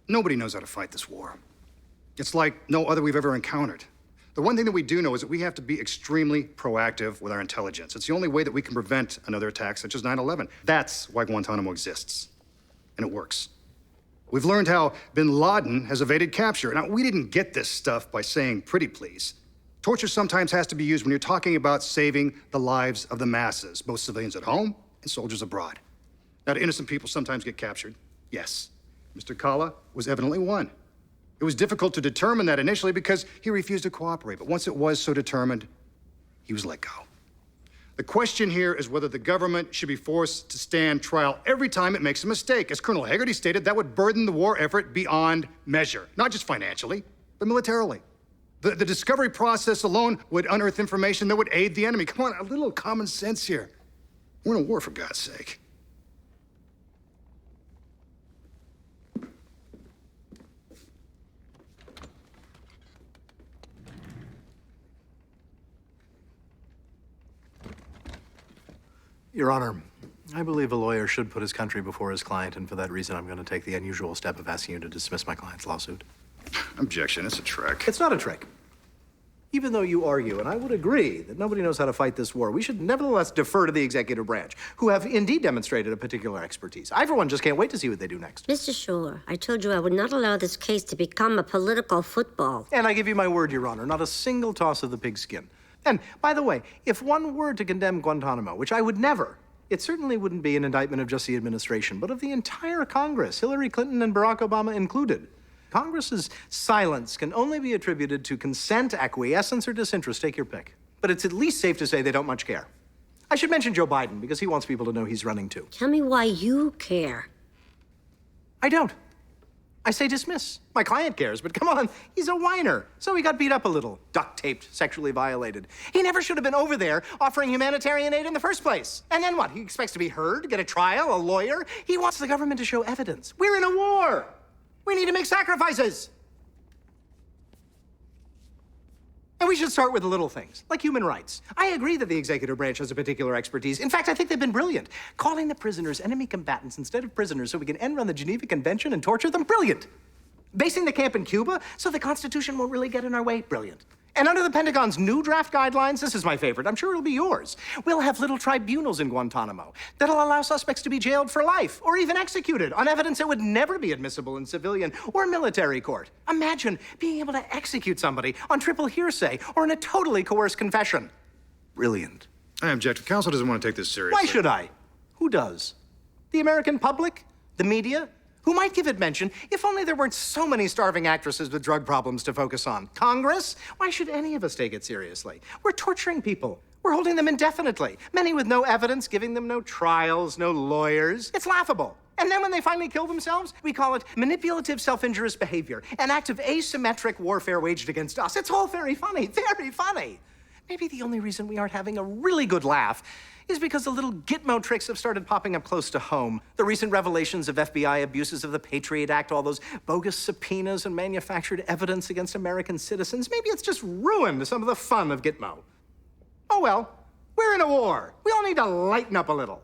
Nobody knows how to fight this war. It's like no other we've ever encountered. The one thing that we do know is that we have to be extremely proactive with our intelligence. It's the only way that we can prevent another attack such as 9/11. That's why Guantanamo exists. And it works. We've learned how bin Laden has evaded capture. Now, we didn't get this stuff by saying pretty please. Torture sometimes has to be used when you're talking about saving the lives of the masses, both civilians at home and soldiers abroad. Now, innocent people sometimes get captured. Yes, Mr. Kala was evidently one. It was difficult to determine that initially because he refused to cooperate, but once it was so determined, he was let go. The question here is whether the government should be forced to stand trial every time it makes a mistake. As Colonel Haggerty stated, that would burden the war effort beyond measure, not just financially, but militarily. The discovery process alone would unearth information that would aid the enemy. Come on, a little common sense here. We're in a war, for God's sake. Your Honor, I believe a lawyer should put his country before his client, and for that reason, I'm going to take the unusual step of asking you to dismiss my client's lawsuit. Objection, it's a trick. It's not a trick. Even though you argue, and I would agree, that nobody knows how to fight this war, we should nevertheless defer to the executive branch, who have indeed demonstrated a particular expertise. I, for one, just can't wait to see what they do next. Mr. Shore, I told you I would not allow this case to become a political football. And I give you my word, Your Honor, not a single toss of the pigskin. And, by the way, if one were to condemn Guantanamo, which I would never, it certainly wouldn't be an indictment of just the administration, but of the entire Congress, Hillary Clinton and Barack Obama included. Congress's silence can only be attributed to consent, acquiescence, or disinterest. Take your pick. But it's at least safe to say they don't much care. I should mention Joe Biden, because he wants people to know he's running too. Tell me why you care. I don't. I say dismiss. My client cares, but come on, he's a whiner. So he got beat up a little, duct-taped, sexually violated. He never should have been over there offering humanitarian aid in the first place. And then what? He expects to be heard, get a trial, a lawyer? He wants the government to show evidence. We're in a war. We need to make sacrifices. And we should start with the little things, like human rights. I agree that the executive branch has a particular expertise. In fact, I think they've been brilliant. Calling the prisoners enemy combatants instead of prisoners so we can end run the Geneva Convention and torture them, brilliant. Basing the camp in Cuba so the Constitution won't really get in our way, brilliant. And under the Pentagon's new draft guidelines, this is my favorite, I'm sure it'll be yours. We'll have little tribunals in Guantanamo that'll allow suspects to be jailed for life or even executed on evidence that would never be admissible in civilian or military court. Imagine being able to execute somebody on triple hearsay or in a totally coerced confession. Brilliant. I object. Counsel doesn't want to take this seriously. Why should I? Who does? The American public? The media? Who might give it mention if only there weren't so many starving actresses with drug problems to focus on? Congress? Why should any of us take it seriously? We're torturing people. We're holding them indefinitely. Many with no evidence, giving them no trials, no lawyers. It's laughable. And then when they finally kill themselves, we call it manipulative self-injurious behavior, an act of asymmetric warfare waged against us. It's all very funny, very funny. Maybe the only reason we aren't having a really good laugh is because the little Gitmo tricks have started popping up close to home. The recent revelations of FBI abuses of the Patriot Act, all those bogus subpoenas and manufactured evidence against American citizens. Maybe it's just ruined some of the fun of Gitmo. Oh well, we're in a war. We all need to lighten up a little.